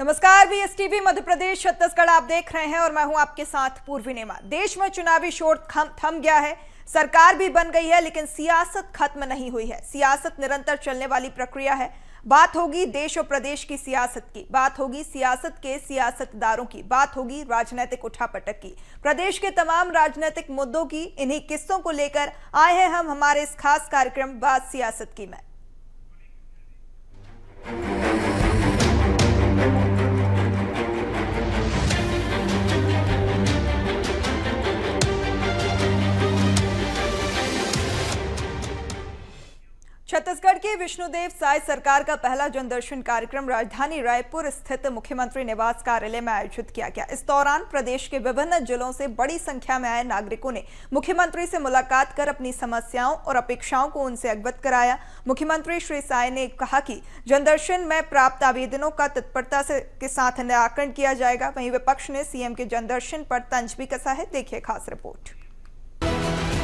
नमस्कार, बीएसटीवी मध्य प्रदेश छत्तीसगढ़ आप देख रहे हैं और मैं हूं आपके साथ पूर्वी नेमा। देश में चुनावी शोर थम गया है, सरकार भी बन गई है, लेकिन सियासत खत्म नहीं हुई है। सियासत निरंतर चलने वाली प्रक्रिया है। बात होगी देश और प्रदेश की सियासत की, बात होगी सियासत के सियासतदारों की, बात होगी राजनीतिक उठापटक की, प्रदेश के तमाम राजनीतिक मुद्दों की। इन्हीं किस्सों को लेकर आए हैं हम हमारे इस खास कार्यक्रम बात सियासत की में। छत्तीसगढ़ के विष्णुदेव साय सरकार का पहला जनदर्शन कार्यक्रम राजधानी रायपुर स्थित मुख्यमंत्री निवास कार्यालय में आयोजित किया गया। इस दौरान प्रदेश के विभिन्न जिलों से बड़ी संख्या में आए नागरिकों ने मुख्यमंत्री से मुलाकात कर अपनी समस्याओं और अपेक्षाओं को उनसे अवगत कराया। मुख्यमंत्री श्री साय ने कहा कि जनदर्शन में प्राप्त आवेदनों का तत्परता के साथ निराकरण किया जाएगा। वहीं विपक्ष ने सीएम के जनदर्शन पर तंज भी कसा है। देखिए खास रिपोर्ट।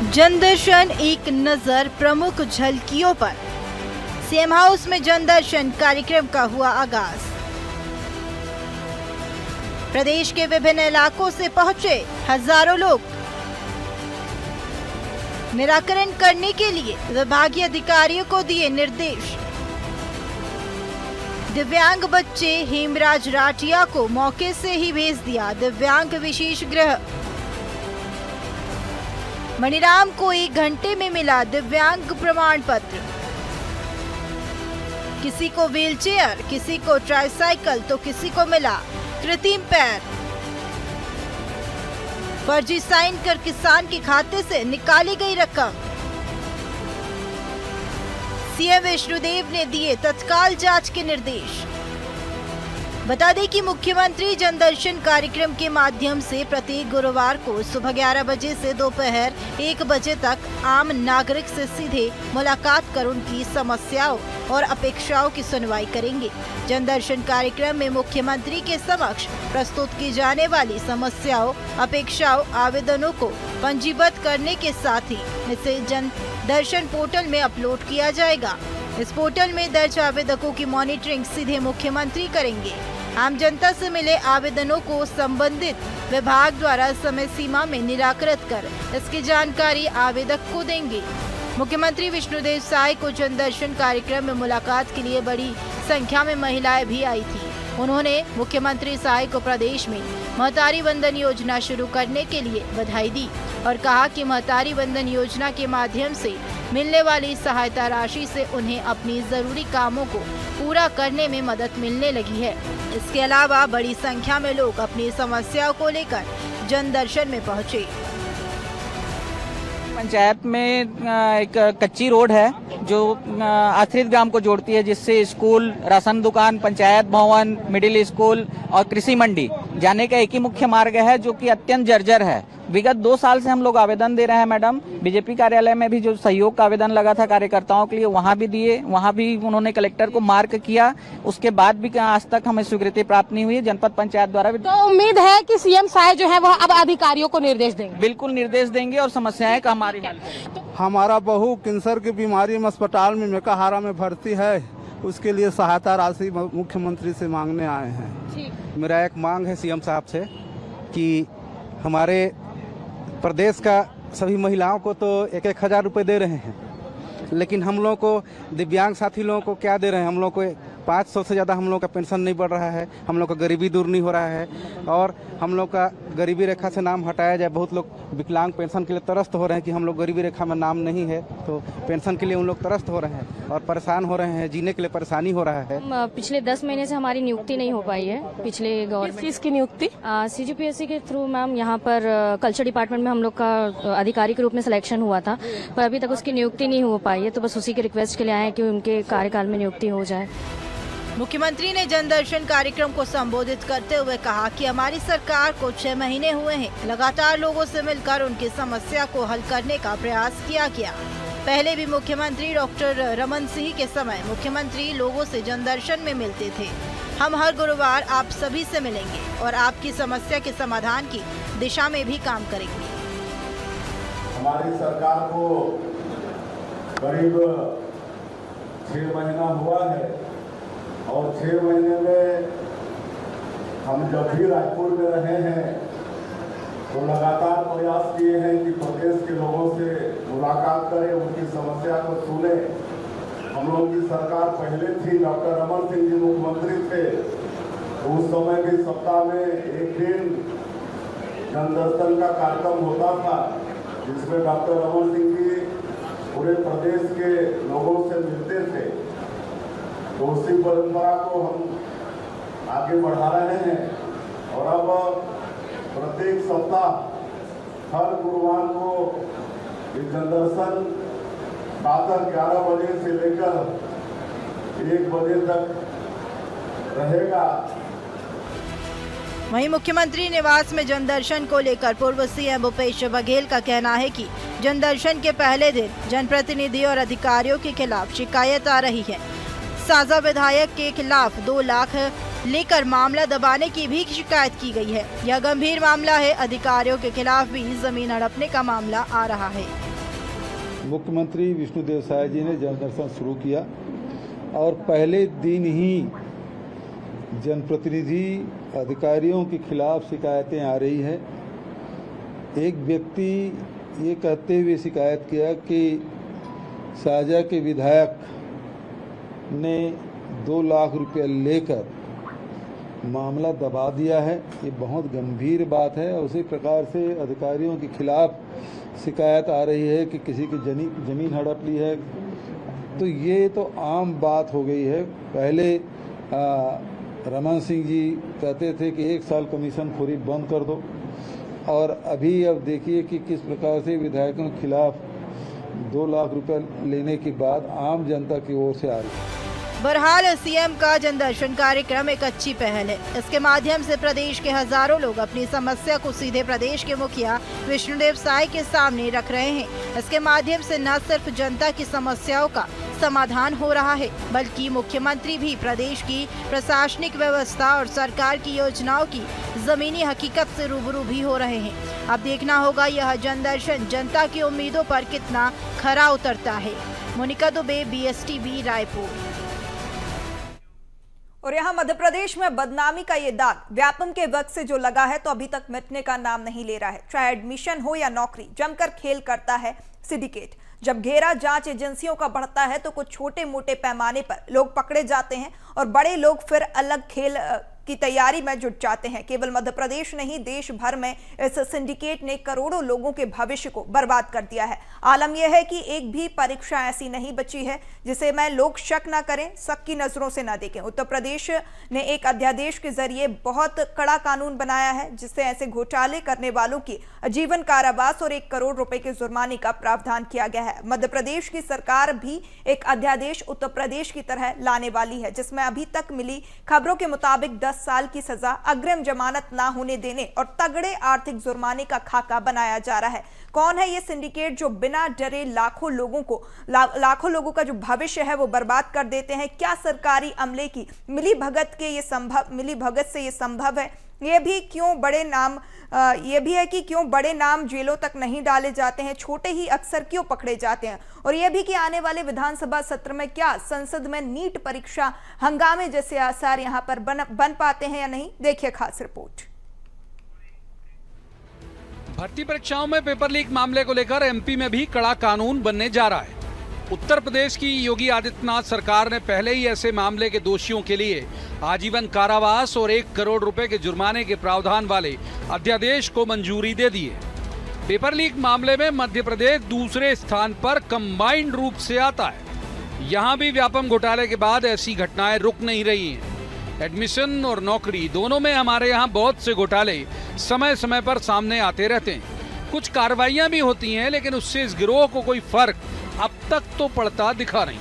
जनदर्शन एक नजर प्रमुख झलकियों पर। सीएम हाउस में जनदर्शन कार्यक्रम का हुआ आगाज। प्रदेश के विभिन्न इलाकों से पहुंचे हजारों लोग। निराकरण करने के लिए विभागीय अधिकारियों को दिए निर्देश। दिव्यांग बच्चे हेमराज राठिया को मौके से ही भेज दिया दिव्यांग विशेष गृह। मणिराम को 1 घंटे में मिला दिव्यांग प्रमाण पत्र। किसी को व्हीलचेयर, किसी को ट्राइसाइकिल तो किसी को मिला कृत्रिम पैर। फर्जी साइन कर किसान के खाते से निकाली गई रकम। सीएम विष्णुदेव ने दिए तत्काल जांच के निर्देश। बता दें कि मुख्यमंत्री जनदर्शन कार्यक्रम के माध्यम से प्रत्येक गुरुवार को सुबह 11 बजे से दोपहर 1 बजे तक आम नागरिक से सीधे मुलाकात कर उनकी समस्याओं और अपेक्षाओं की सुनवाई करेंगे। जनदर्शन कार्यक्रम में मुख्यमंत्री के समक्ष प्रस्तुत की जाने वाली समस्याओं, अपेक्षाओं, आवेदनों को पंजीबद्ध करने के साथ ही इसे जनदर्शन पोर्टल में अपलोड किया जाएगा। इस पोर्टल में दर्ज आवेदकों की मॉनिटरिंग सीधे मुख्यमंत्री करेंगे। आम जनता से मिले आवेदनों को संबंधित विभाग द्वारा समय सीमा में निराकृत कर इसकी जानकारी आवेदक को देंगे। मुख्यमंत्री विष्णुदेव साय को जनदर्शन कार्यक्रम में मुलाकात के लिए बड़ी संख्या में महिलाएं भी आई थी। उन्होंने मुख्यमंत्री साय को प्रदेश में महतारी वंदन योजना शुरू करने के लिए बधाई दी और कहा कि महतारी वंदन योजना के माध्यम से मिलने वाली सहायता राशि से उन्हें अपनी जरूरी कामों को पूरा करने में मदद मिलने लगी है। इसके अलावा बड़ी संख्या में लोग अपनी समस्याओं को लेकर जनदर्शन में पहुंचे। पंचायत में एक कच्ची रोड है जो आश्रित ग्राम को जोड़ती है, जिससे स्कूल, राशन दुकान, पंचायत भवन, मिडिल स्कूल और कृषि मंडी जाने का एक ही मुख्य मार्ग है, जो कि अत्यंत जर्जर है। विगत 2 साल से हम लोग आवेदन दे रहे हैं मैडम। बीजेपी कार्यालय में भी जो सहयोग का आवेदन लगा था कार्यकर्ताओं के लिए, वहां भी दिए, वहां भी उन्होंने कलेक्टर को मार्क किया। उसके बाद भी आज तक हमें स्वीकृति प्राप्त नहीं हुई। जनपद पंचायत द्वारा तो उम्मीद है कि सीएम साय जो है वह अब अधिकारियों को निर्देश देंगे। बिल्कुल निर्देश देंगे और समस्याएं का हमारी हल करेंगे। हमारा बहू कैंसर की बीमारी में अस्पताल में मेकाहारा में भर्ती है, उसके लिए सहायता राशि मुख्यमंत्री से मांगने आए हैं। मेरा एक मांग है सीएम साहब से कि हमारे प्रदेश का सभी महिलाओं को तो 1-1 हज़ार रुपये दे रहे हैं, लेकिन हम लोग को दिव्यांग साथी लोगों को क्या दे रहे हैं? हम लोग को 500 से ज़्यादा हम लोग का पेंशन नहीं बढ़ रहा है, हम लोग का गरीबी दूर नहीं हो रहा है और हम लोग का गरीबी रेखा से नाम हटाया जाए। बहुत लोग विकलांग पेंशन के लिए त्रस्त हो रहे हैं कि हम लोग गरीबी रेखा में नाम नहीं है, तो पेंशन के लिए उन लोग त्रस्त हो रहे हैं और परेशान हो रहे हैं, जीने के लिए परेशानी हो रहा है। पिछले 10 महीने से हमारी नियुक्ति नहीं हो पाई है। पिछले गवर्नमेंट किस की नियुक्ति? CGPSC के थ्रू मैम यहाँ पर कल्चर डिपार्टमेंट में हम लोग का अधिकारी के रूप में सिलेक्शन हुआ था, पर अभी तक उसकी नियुक्ति नहीं हो पाई है। तो बस उसी के रिक्वेस्ट के लिए आए हैं कि उनके कार्यकाल में नियुक्ति हो जाए। मुख्यमंत्री ने जनदर्शन कार्यक्रम को संबोधित करते हुए कहा कि हमारी सरकार को 6 महीने हुए हैं, लगातार लोगों से मिलकर उनकी समस्या को हल करने का प्रयास किया गया। पहले भी मुख्यमंत्री डॉक्टर रमन सिंह के समय मुख्यमंत्री लोगों से जनदर्शन में मिलते थे। हम हर गुरुवार आप सभी से मिलेंगे और आपकी समस्या के समाधान की दिशा में भी काम करेंगे। हमारी सरकार को करीब 6 महीना हुआ है और 6 महीने में हम जब भी रायपुर में रहे हैं तो लगातार प्रयास किए हैं कि प्रदेश के लोगों से मुलाकात करें, उनकी समस्या को सुने। हम लोग की सरकार पहले थी, डॉक्टर रमन सिंह जी मुख्यमंत्री थे, तो उस समय भी सप्ताह में एक दिन जनदर्शन का कार्यक्रम होता था, जिसमें डॉक्टर रमन सिंह जी पूरे प्रदेश के लोगों से मिलते थे। तो उसी परंपरा को हम आगे बढ़ा रहे हैं और अब प्रत्येक सप्ताह हर गुरुवार को ये जनदर्शन प्रातः 11 बजे से लेकर 1 बजे तक रहेगा। वहीं मुख्यमंत्री निवास में जनदर्शन को लेकर पूर्व सीएम भूपेश बघेल का कहना है कि जनदर्शन के पहले दिन जनप्रतिनिधि और अधिकारियों के खिलाफ शिकायत आ रही है। साजा विधायक के खिलाफ 2 लाख लेकर मामला दबाने की भी शिकायत की गई है। यह गंभीर मामला है। अधिकारियों के खिलाफ भी जमीन हड़पने का मामला आ रहा है। मुख्यमंत्री विष्णुदेव साय जी ने जनदर्शन शुरू किया और पहले दिन ही जनप्रतिनिधि अधिकारियों के खिलाफ शिकायतें आ रही है। एक व्यक्ति ये कहते हुए शिकायत किया कि साजा के विधायक ने 2 लाख रुपया लेकर मामला दबा दिया है। ये बहुत गंभीर बात है। उसी प्रकार से अधिकारियों के खिलाफ शिकायत आ रही है कि किसी की जमीन हड़प ली है। तो ये तो आम बात हो गई है। पहले रमन सिंह जी कहते थे कि 1 साल कमीशन खोरी बंद कर दो, और अभी अब देखिए कि किस प्रकार से विधायकों के खिलाफ 2 लाख रुपए लेने की बात आम जनता की ओर से आ रही है। बहरहाल सीएम का जनदर्शन कार्यक्रम एक अच्छी पहल है। इसके माध्यम से प्रदेश के हजारों लोग अपनी समस्या को सीधे प्रदेश के मुखिया विष्णुदेव साय के सामने रख रहे हैं। इसके माध्यम से न सिर्फ जनता की समस्याओं का समाधान हो रहा है, बल्कि मुख्यमंत्री भी प्रदेश की प्रशासनिक व्यवस्था और सरकार की योजनाओं की जमीनी हकीकत से रूबरू भी हो रहे हैं। अब देखना होगा यह जनदर्शन जनता की उम्मीदों पर कितना खरा उतरता है। मोनिका दुबे, BSTV, रायपुर। और यहाँ मध्य प्रदेश में बदनामी का ये दाग व्यापम के वक्त से जो लगा है, तो अभी तक मिटने का नाम नहीं ले रहा है। चाहे एडमिशन हो या नौकरी, जमकर खेल करता है सिंडिकेट। जब घेरा जांच एजेंसियों का बढ़ता है तो कुछ छोटे मोटे पैमाने पर लोग पकड़े जाते हैं और बड़े लोग फिर अलग खेल की तैयारी में जुट जाते हैं। केवल मध्य प्रदेश नहीं, देश भर में इस सिंडिकेट ने करोड़ों लोगों के भविष्य को बर्बाद कर दिया है। आलम यह है कि एक भी परीक्षा ऐसी नहीं बची है जिसे मैं लोग शक ना करें, शक की नजरों से ना देखें। उत्तर प्रदेश ने एक अध्यादेश के जरिए बहुत कड़ा कानून बनाया है, जिससे ऐसे घोटाले करने वालों की आजीवन कारावास और 1 करोड़ रुपए के जुर्माने का प्रावधान किया गया है। मध्य प्रदेश की सरकार भी एक अध्यादेश उत्तर प्रदेश की तरह लाने वाली है, जिसमें अभी तक मिली खबरों के मुताबिक 10 साल की सजा, अग्रिम जमानत ना होने देने और तगड़े आर्थिक जुर्माने का खाका बनाया जा रहा है। कौन है ये सिंडिकेट जो बिना डरे लाखों लोगों का जो भविष्य है वो बर्बाद कर देते हैं? क्या सरकारी अमले की मिली भगत से ये संभव है? ये भी है कि क्यों बड़े नाम जेलों तक नहीं डाले जाते हैं, छोटे ही अक्सर क्यों पकड़े जाते हैं? और यह भी कि आने वाले विधानसभा सत्र में क्या संसद में नीट परीक्षा हंगामे जैसे आसार यहां पर बन पाते हैं या नहीं? देखिए खास रिपोर्ट। भर्ती परीक्षाओं में पेपर लीक मामले को लेकर एमपी में भी कड़ा कानून बनने जा रहा है। उत्तर प्रदेश की योगी आदित्यनाथ सरकार ने पहले ही ऐसे मामले के दोषियों के लिए आजीवन कारावास और 1 करोड़ रुपए के जुर्माने के प्रावधान वाले अध्यादेश को मंजूरी दे दी है। पेपर लीक मामले में मध्य प्रदेश दूसरे स्थान पर कंबाइंड रूप से आता है। यहाँ भी व्यापम घोटाले के बाद ऐसी घटनाएं रुक नहीं रही हैं। एडमिशन और नौकरी दोनों में हमारे यहाँ बहुत से घोटाले समय समय पर सामने आते रहते हैं। कुछ कार्रवाइयाँ भी होती हैं, लेकिन उससे इस गिरोह को कोई फर्क अब तक तो पड़ता दिखा नहीं।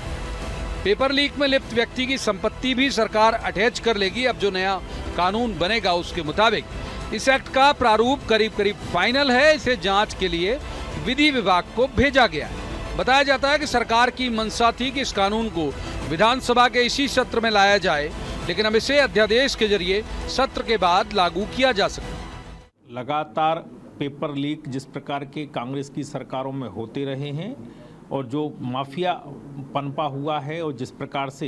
पेपर लीक में लिप्त व्यक्ति की संपत्ति भी सरकार अटैच कर लेगी। अब जो नया कानून बनेगा उसके मुताबिक इस एक्ट का प्रारूप करीब फाइनल है। इसे जांच के लिए विधि विभाग को भेजा गया है। बताया जाता है कि सरकार की मंशा थी कि इस कानून को विधानसभा के इसी सत्र में लाया जाए, लेकिन अब इसे अध्यादेश के जरिए सत्र के बाद लागू किया जा सके। लगातार पेपर लीक जिस प्रकार के कांग्रेस की सरकारों में होते रहे हैं और जो माफिया पनपा हुआ है और जिस प्रकार से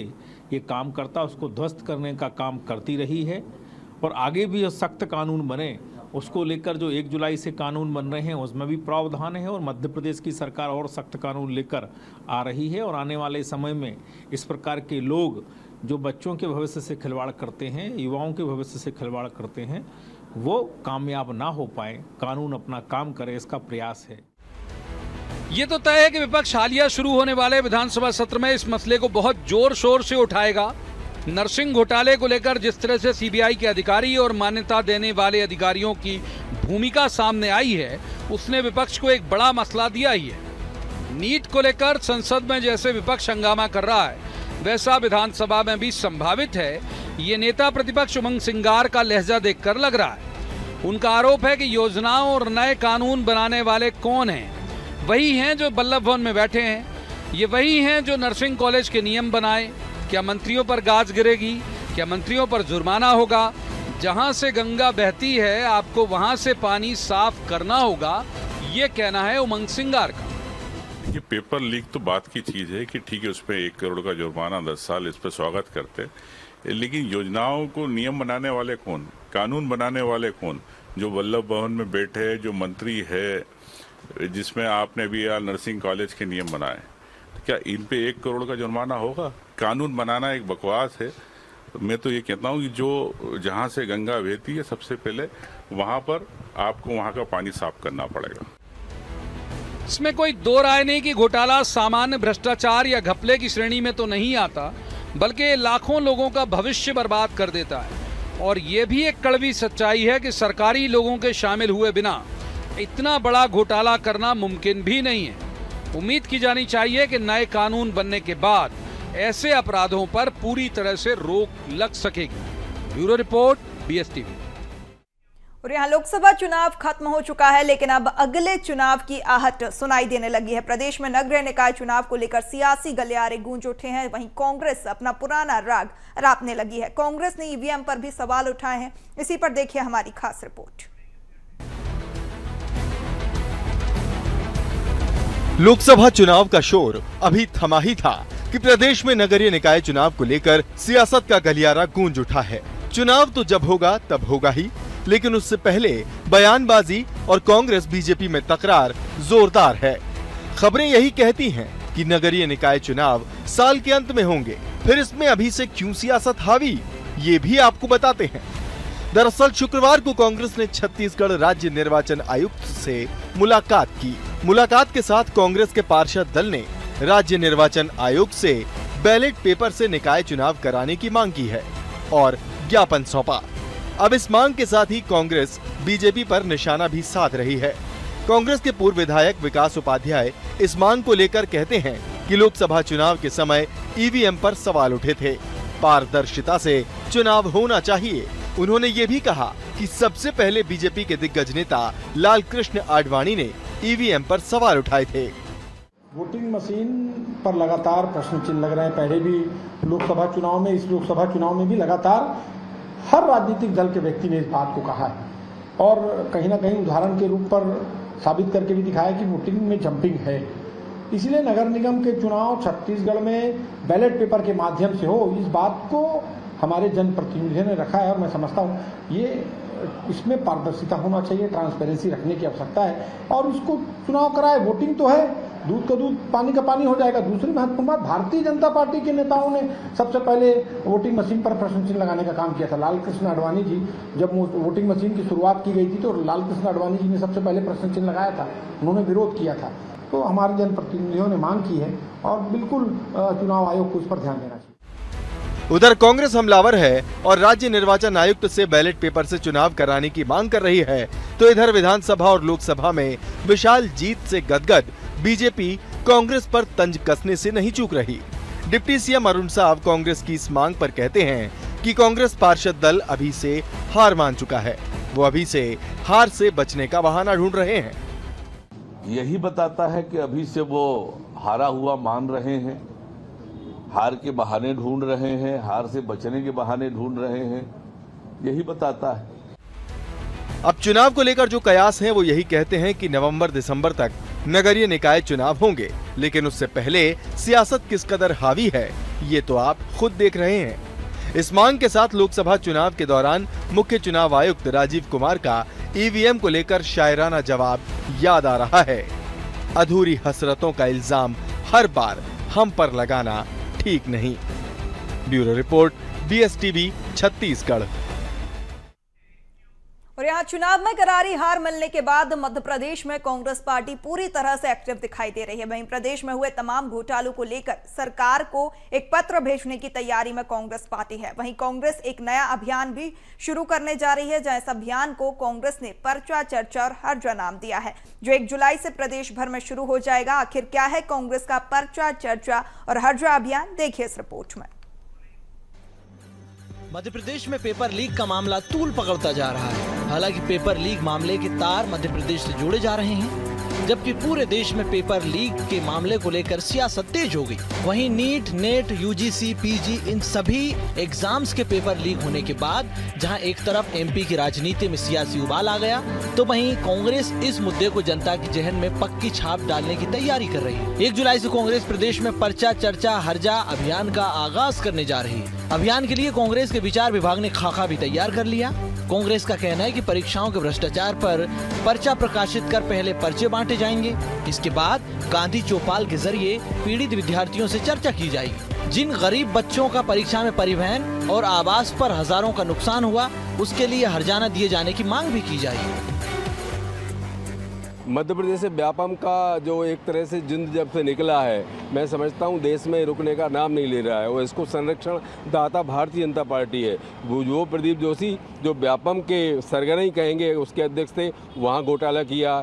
ये काम करता उसको ध्वस्त करने का काम करती रही है, और आगे भी सख्त कानून बने, उसको लेकर जो 1 जुलाई से कानून बन रहे हैं उसमें भी प्रावधान है। और मध्य प्रदेश की सरकार और सख्त कानून लेकर आ रही है और आने वाले समय में इस प्रकार के लोग जो बच्चों के भविष्य से खिलवाड़ करते हैं, युवाओं के भविष्य से खिलवाड़ करते हैं, वो कामयाब ना हो पाए, कानून अपना काम करे, इसका प्रयास है। ये तो तय है कि विपक्ष हालिया शुरू होने वाले विधानसभा सत्र में इस मसले को बहुत जोर शोर से उठाएगा। नरसिंह घोटाले को लेकर जिस तरह से सीबीआई के अधिकारी और मान्यता देने वाले अधिकारियों की भूमिका सामने आई है, उसने विपक्ष को एक बड़ा मसला दिया ही है। नीट को लेकर संसद में जैसे विपक्ष हंगामा कर रहा है, वैसा विधानसभा में भी संभावित है। ये नेता प्रतिपक्ष उमंग सिंगार का लहजा देखकर लग रहा है। उनका आरोप है कि योजनाओं और नए कानून बनाने वाले कौन हैं? वही हैं जो बल्लभ भवन में बैठे हैं। ये वही हैं जो नर्सिंग कॉलेज के नियम बनाए। क्या मंत्रियों पर गाज गिरेगी? क्या मंत्रियों पर जुर्माना होगा? जहां से गंगा बहती है आपको वहां से पानी साफ करना होगा, ये कहना है उमंग सिंगार का। ये पेपर लीक तो बात की चीज है कि ठीक है, उस पर 1 करोड़ का जुर्माना 10 साल, इस पर स्वागत करते, लेकिन योजनाओं को नियम बनाने वाले कौन, कानून बनाने वाले कौन? जो बल्लभ भवन में बैठे जो मंत्री है, जिसमें आपने भी यार नर्सिंग कॉलेज के नियम बनाए, क्या इन पे 1 करोड़ का जुर्माना होगा? कानून बनाना एक बकवास है। मैं तो ये कहता हूँ कि जो जहाँ से गंगा बहती है सबसे पहले वहाँ पर आपको वहाँ का पानी साफ करना पड़ेगा। इसमें कोई दो राय नहीं कि घोटाला सामान्य भ्रष्टाचार या घपले की श्रेणी में तो नहीं आता, बल्कि लाखों लोगों का भविष्य बर्बाद कर देता है। और ये भी एक कड़वी सच्चाई है कि सरकारी लोगों के शामिल हुए बिना इतना बड़ा घोटाला करना मुमकिन भी नहीं है। उम्मीद की जानी चाहिए कि नए कानून बनने के बाद ऐसे अपराधों पर पूरी तरह से रोक लग सकेगी। Bureau report, BSTV। और यहाँ लोकसभा चुनाव खत्म हो चुका है, लेकिन अब अगले चुनाव की आहट सुनाई देने लगी है। प्रदेश में नगरीय निकाय चुनाव को लेकर सियासी गलियारे गूंज उठे हैं। वहीं कांग्रेस अपना पुराना राग रापने लगी है। कांग्रेस ने ईवीएम पर भी सवाल उठाए हैं। इसी पर देखिए हमारी खास रिपोर्ट। लोकसभा चुनाव का शोर अभी थमा ही था कि प्रदेश में नगरीय निकाय चुनाव को लेकर सियासत का गलियारा गूंज उठा है। चुनाव तो जब होगा तब होगा ही, लेकिन उससे पहले बयानबाजी और कांग्रेस बीजेपी में तकरार जोरदार है। खबरें यही कहती हैं कि नगरीय निकाय चुनाव साल के अंत में होंगे, फिर इसमें अभी से क्यों सियासत हावी, ये भी आपको बताते हैं। दरअसल शुक्रवार को कांग्रेस ने छत्तीसगढ़ राज्य निर्वाचन आयुक्त से मुलाकात की। मुलाकात के साथ कांग्रेस के पार्षद दल ने राज्य निर्वाचन आयोग से बैलेट पेपर से निकाय चुनाव कराने की मांग की है और ज्ञापन सौंपा। अब इस मांग के साथ ही कांग्रेस बीजेपी पर निशाना भी साध रही है। कांग्रेस के पूर्व विधायक विकास उपाध्याय इस मांग को लेकर कहते हैं कि लोकसभा चुनाव के समय ईवीएम पर सवाल उठे थे, पारदर्शिता से चुनाव होना चाहिए। उन्होंने ये भी कहा कि सबसे पहले बीजेपी के दिग्गज नेता लालकृष्ण आडवाणी ने ईवीएम पर सवाल उठाए थे। वोटिंग मशीन पर लगातार प्रश्न चिन्ह लग रहे हैं। पहले भी लोकसभा चुनाव में, इस लोकसभा चुनाव में भी लगातार हर राजनीतिक दल के व्यक्ति ने इस बात को कहा है और कहीं ना कहीं उदाहरण के रूप पर साबित करके भी दिखाया कि वोटिंग में जंपिंग है। इसलिए नगर निगम के चुनाव छत्तीसगढ़ में बैलेट पेपर के माध्यम से हो, इस बात को हमारे जनप्रतिनिधियों ने रखा है और मैं समझता हूँ ये इसमें पारदर्शिता होना चाहिए, ट्रांसपेरेंसी रखने की आवश्यकता है और उसको चुनाव कराए। वोटिंग तो है, दूध का दूध पानी का पानी हो जाएगा। दूसरी महत्वपूर्ण बात, भारतीय जनता पार्टी के नेताओं ने सबसे पहले वोटिंग मशीन पर प्रश्न चिन्ह लगाने का काम किया था। लालकृष्ण आडवाणी जी, जब वोटिंग मशीन की शुरुआत की गई थी तो लालकृष्ण आडवाणी जी ने सबसे पहले प्रश्न चिन्ह लगाया था, उन्होंने विरोध किया था। तो हमारे जनप्रतिनिधियों ने मांग की है और बिल्कुल चुनाव आयोग को उस पर ध्यान देना चाहिए। उधर कांग्रेस हमलावर है और राज्य निर्वाचन आयुक्त से बैलेट पेपर से चुनाव कराने की मांग कर रही है, तो इधर विधानसभा और लोकसभा में विशाल जीत से गदगद बीजेपी कांग्रेस पर तंज कसने से नहीं चूक रही। डिप्टी सीएम अरुण साव कांग्रेस की इस मांग पर कहते हैं कि कांग्रेस पार्षद दल अभी से हार मान चुका है, वो अभी से हार से बचने का बहाना ढूंढ रहे हैं। यही बताता है कि अभी से वो हारा हुआ मान रहे हैं, हार के बहाने ढूंढ रहे हैं, हार से बचने के बहाने ढूंढ रहे हैं, यही बताता है। अब चुनाव को लेकर जो कयास हैं वो यही कहते हैं कि नवंबर-दिसंबर तक नगरीय निकाय चुनाव होंगे, लेकिन उससे पहले सियासत किस कदर हावी है ये तो आप खुद देख रहे हैं। इस मांग के साथ लोकसभा चुनाव के दौरान मुख्य चुनाव आयुक्त राजीव कुमार का ईवीएम को लेकर शायराना जवाब याद आ रहा है। अधूरी हसरतों का इल्जाम हर बार हम पर लगाना ठीक नहीं। Bureau report, BSTV, Chhattisgarh. और यहाँ चुनाव में करारी हार मिलने के बाद मध्य प्रदेश में कांग्रेस पार्टी पूरी तरह से एक्टिव दिखाई दे रही है। वहीं प्रदेश में हुए तमाम घोटालों को लेकर सरकार को एक पत्र भेजने की तैयारी में कांग्रेस पार्टी है। वहीं कांग्रेस एक नया अभियान भी शुरू करने जा रही है, जहां इस अभियान को कांग्रेस ने पर्चा, चर्चा और हर्जा नाम दिया है, जो 1 जुलाई से प्रदेश भर में शुरू हो जाएगा। आखिर क्या है कांग्रेस का पर्चा, चर्चा और हर्जा अभियान, देखिए इस रिपोर्ट में। मध्य प्रदेश में पेपर लीक का मामला तूल पकड़ता जा रहा है। हालांकि पेपर लीक मामले के तार मध्य प्रदेश से जोड़े जा रहे हैं, जबकि पूरे देश में पेपर लीक के मामले को लेकर सियासत तेज हो गई। वहीं नीट, नेट, UGC, PG इन सभी एग्जाम्स के पेपर लीक होने के बाद जहां एक तरफ MP की राजनीति में सियासी उबाल आ गया, तो वहीं कांग्रेस इस मुद्दे को जनता के जहन में पक्की छाप डालने की तैयारी कर रही है। 1 जुलाई से कांग्रेस प्रदेश में पर्चा, चर्चा, हर्जा अभियान का आगाज करने जा रही है। अभियान के लिए कांग्रेस के विचार विभाग ने खाका भी तैयार कर लिया। कांग्रेस का कहना है कि परीक्षाओं के भ्रष्टाचार पर पर्चा प्रकाशित कर पहले पर्चे बांटे जाएंगे। इसके बाद गांधी चौपाल के जरिए पीड़ित विद्यार्थियों से चर्चा की जाएगी। जिन गरीब बच्चों का परीक्षा में परिवहन और आवास पर हजारों का नुकसान हुआ, उसके लिए हर्जाना दिए जाने की मांग भी की जाएगी। मध्य प्रदेश से व्यापम का जो एक तरह से जिंद जब से निकला है, मैं समझता हूँ देश में रुकने का नाम नहीं ले रहा है और इसको संरक्षण दाता भारतीय जनता पार्टी है। वो प्रदीप जोशी जो व्यापम के सरगना ही कहेंगे, उसके अध्यक्ष थे, वहाँ घोटाला किया।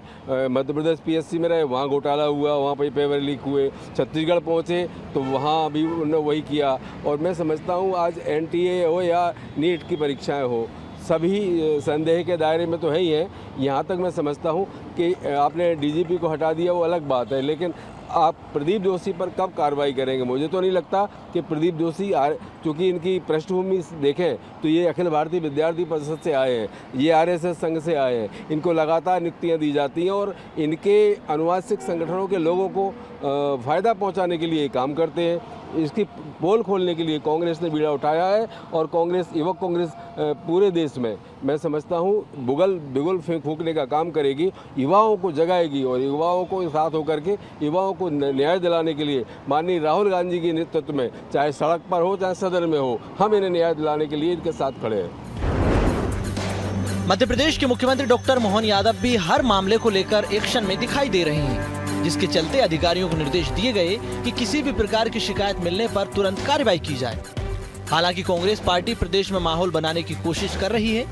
मध्य प्रदेश PSC में रहे, वहाँ घोटाला हुआ, वहाँ पर पेपर लीक हुए। छत्तीसगढ़ पहुँचे तो वहाँ भी उन्होंने वही किया। और मैं समझता हूँ आज NTA हो या नीट की परीक्षाएँ हो, सभी संदेह के दायरे में तो है ही है। यहाँ तक मैं समझता हूँ कि आपने DGP को हटा दिया, वो अलग बात है, लेकिन आप प्रदीप जोशी पर कब कार्रवाई करेंगे? मुझे तो नहीं लगता कि प्रदीप जोशी, चूँकि इनकी पृष्ठभूमि देखें तो ये अखिल भारतीय विद्यार्थी परिषद से आए हैं, ये RSS संघ से आए हैं, इनको लगातार नियुक्तियाँ दी जाती हैं और इनके अनुवांशिक संगठनों के लोगों को फ़ायदा पहुँचाने के लिए काम करते हैं। इसकी पोल खोलने के लिए कांग्रेस ने बीड़ा उठाया है और कांग्रेस, युवक कांग्रेस पूरे देश में मैं समझता हूँ बिगुल फूंकने का काम करेगी, युवाओं को जगाएगी और युवाओं को साथ होकर के युवाओं को न्याय दिलाने के लिए माननीय राहुल गांधी के नेतृत्व में, चाहे सड़क पर हो चाहे सदन में हो, हम इन्हें न्याय दिलाने के लिए इनके साथ खड़े हैं। मध्य प्रदेश के मुख्यमंत्री डॉक्टर मोहन यादव भी हर मामले को लेकर एक्शन में दिखाई दे रहे हैं, जिसके चलते अधिकारियों को निर्देश दिए गए कि किसी भी प्रकार की शिकायत मिलने पर तुरंत कार्रवाई की जाए। हालांकि कांग्रेस पार्टी प्रदेश में माहौल बनाने की कोशिश कर रही है,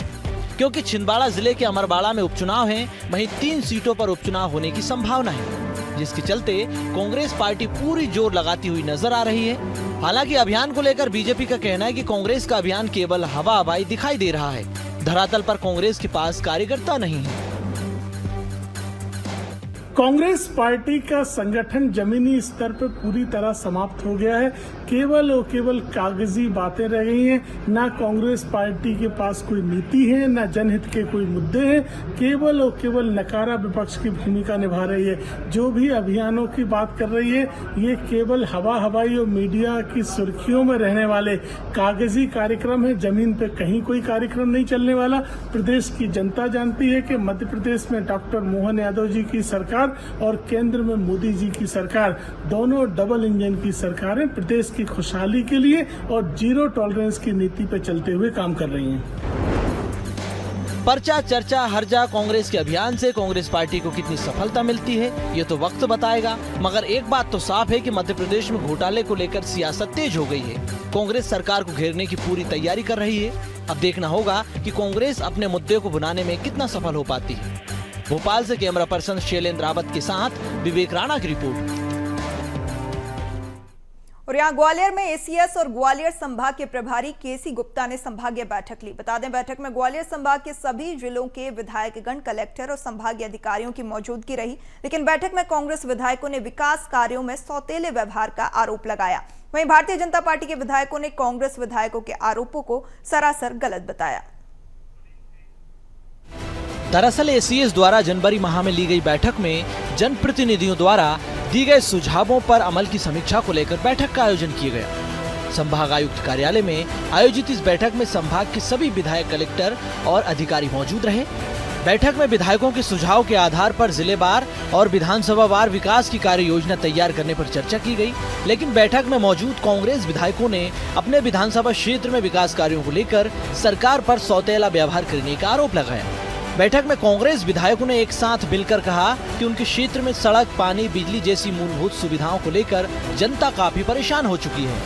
क्योंकि छिंदवाड़ा जिले के अमरवाड़ा में उपचुनाव हैं, वहीं 3 सीटों पर उपचुनाव होने की संभावना है, जिसके चलते कांग्रेस पार्टी पूरी जोर लगाती हुई नजर आ रही है। हालांकि अभियान को लेकर बीजेपी का कहना है कि कांग्रेस का अभियान केवल हवा हवाई दिखाई दे रहा है, धरातल पर कांग्रेस के पास कार्यकर्ता नहीं है। कांग्रेस पार्टी का संगठन जमीनी स्तर पर पूरी तरह समाप्त हो गया है। केवल और केवल कागजी बातें रह गई हैं। ना कांग्रेस पार्टी के पास कोई नीति है, ना जनहित के कोई मुद्दे हैं। केवल और केवल नकारा विपक्ष की भूमिका निभा रही है। जो भी अभियानों की बात कर रही है, ये केवल हवा हवाई और मीडिया की सुर्खियों में रहने वाले कागजी कार्यक्रम है। जमीन पे कहीं कोई कार्यक्रम नहीं चलने वाला। प्रदेश की जनता जानती है कि मध्य प्रदेश में डॉक्टर मोहन यादव जी की सरकार और केंद्र में मोदी जी की सरकार, दोनों डबल इंजन की सरकार है, प्रदेश की खुशहाली के लिए और जीरो टॉलरेंस की नीति पर चलते हुए काम कर रही हैं। पर्चा, चर्चा, हर्जा कांग्रेस के अभियान से कांग्रेस पार्टी को कितनी सफलता मिलती है, ये तो वक्त बताएगा। मगर एक बात तो साफ है कि मध्य प्रदेश में घोटाले को लेकर सियासत तेज हो गई है। कांग्रेस सरकार को घेरने की पूरी तैयारी कर रही है। अब देखना होगा कि कांग्रेस अपने मुद्दे को भुनाने में कितना सफल हो पाती है। भोपाल से कैमरा पर्सन शैलेंद्र रावत के साथ विवेक राणा की रिपोर्ट। और यहाँ ग्वालियर में ACS और ग्वालियर संभाग के प्रभारी KC गुप्ता ने संभागीय बैठक ली। बता दें, बैठक में ग्वालियर संभाग के सभी जिलों के विधायकगण, कलेक्टर और संभागीय अधिकारियों की मौजूदगी रही। लेकिन बैठक में कांग्रेस विधायकों ने विकास कार्यों में सौतेले व्यवहार का आरोप लगाया। वहीं भारतीय जनता पार्टी के विधायकों ने कांग्रेस विधायकों के आरोपों को सरासर गलत बताया। दरअसल ACS द्वारा जनवरी माह में ली गई बैठक में जनप्रतिनिधियों द्वारा दी गए सुझावों पर अमल की समीक्षा को लेकर बैठक का आयोजन किया गया। संभाग आयुक्त कार्यालय में आयोजित इस बैठक में संभाग के सभी विधायक, कलेक्टर और अधिकारी मौजूद रहे। बैठक में विधायकों के सुझाव के आधार पर जिलेवार और विधानसभा वार विकास की कार्य योजना तैयार करने पर चर्चा की गई। लेकिन बैठक में मौजूद कांग्रेस विधायकों ने अपने विधानसभा क्षेत्र में विकास कार्यों को लेकर सरकार पर सौतेला व्यवहार करने का आरोप लगाया। बैठक में कांग्रेस विधायकों ने एक साथ मिलकर कहा कि उनके क्षेत्र में सड़क, पानी, बिजली जैसी मूलभूत सुविधाओं को लेकर जनता काफी परेशान हो चुकी है,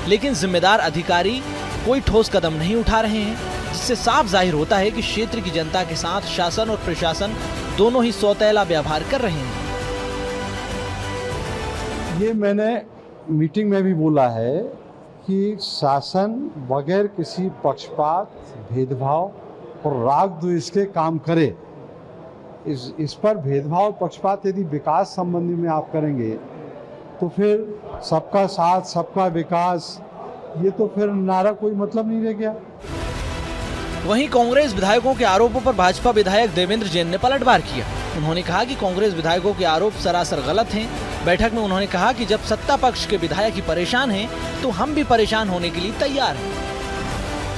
लेकिन जिम्मेदार अधिकारी कोई ठोस कदम नहीं उठा रहे हैं, जिससे साफ जाहिर होता है कि क्षेत्र की जनता के साथ शासन और प्रशासन दोनों ही सौतेला व्यवहार कर रहे हैं। ये मैंने मीटिंग में भी बोला है कि शासन बगैर किसी पक्षपात, भेदभाव और राग द्वेष के काम करे। इस पर भेदभाव, पक्षपात यदि विकास संबंधी में आप करेंगे तो फिर सबका साथ, सबका विकास, ये तो फिर नारा कोई मतलब नहीं रह गया। वहीं कांग्रेस विधायकों के आरोपों पर भाजपा विधायक देवेंद्र जैन ने पलटवार किया। उन्होंने कहा कि कांग्रेस विधायकों के आरोप सरासर गलत हैं। बैठक में उन्होंने कहा कि जब सत्ता पक्ष के विधायक ही परेशान हैं, तो हम भी परेशान होने के लिए तैयार हैं।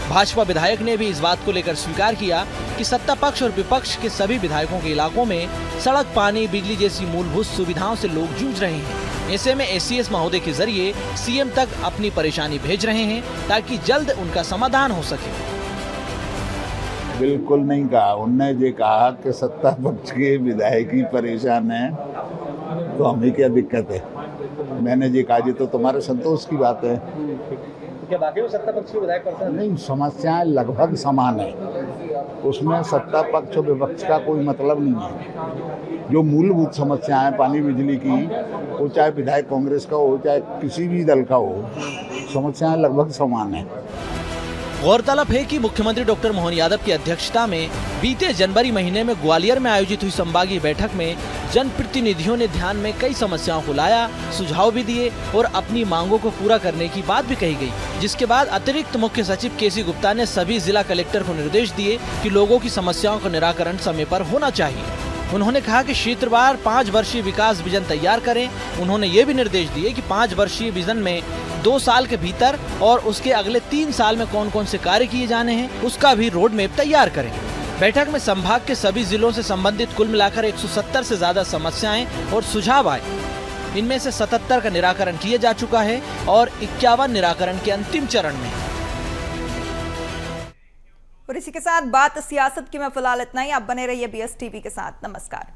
भाजपा विधायक ने भी इस बात को लेकर स्वीकार किया कि सत्ता पक्ष और विपक्ष के सभी विधायकों के इलाकों में सड़क, पानी, बिजली जैसी मूलभूत सुविधाओं से लोग जूझ रहे हैं। ऐसे में एसीएस महोदय के जरिए सीएम तक अपनी परेशानी भेज रहे हैं ताकि जल्द उनका समाधान हो सके। बिल्कुल नहीं कहा। उनने ये कहा कि सत्ता पक्ष के विधायक ही परेशान है, तो हमें क्या दिक्कत है। मैंने ये कहा, ये तो तुम्हारे संतोष की बात है। क्या बाकी सत्ता पक्ष के विधायक परेशान नहीं, समस्याएं लगभग समान है, उसमें सत्ता पक्ष और विपक्ष का कोई मतलब नहीं है। जो मूलभूत समस्याएं पानी, बिजली की, वो चाहे विधायक कांग्रेस का हो, चाहे किसी भी दल का हो, समस्याएं लगभग समान है। गौरतलब है कि मुख्यमंत्री डॉक्टर मोहन यादव की अध्यक्षता में बीते जनवरी महीने में ग्वालियर में आयोजित हुई संभागीय बैठक में जनप्रतिनिधियों ने ध्यान में कई समस्याओं को लाया, सुझाव भी दिए और अपनी मांगों को पूरा करने की बात भी कही गई। जिसके बाद अतिरिक्त मुख्य सचिव केसी गुप्ता ने सभी जिला कलेक्टर को निर्देश दिए कि लोगों की समस्याओं का निराकरण समय पर होना चाहिए। उन्होंने कहा कि क्षेत्रवार 5 वर्षीय विकास विजन तैयार करें। उन्होंने ये भी निर्देश दिए कि 5 वर्षीय विजन में 2 साल के भीतर और उसके अगले 3 साल में कौन कौन से कार्य किए जाने हैं, उसका भी रोड मैप तैयार करें। बैठक में संभाग के सभी जिलों से संबंधित कुल मिलाकर 170 से ज्यादा समस्याएं और सुझाव आए। इनमें से 77 का निराकरण किया जा चुका है और 51 निराकरण के अंतिम चरण में। और इसी के साथ बात सियासत की में फिलहाल इतना ही। आप बने रहिए BS टीवी के साथ। नमस्कार।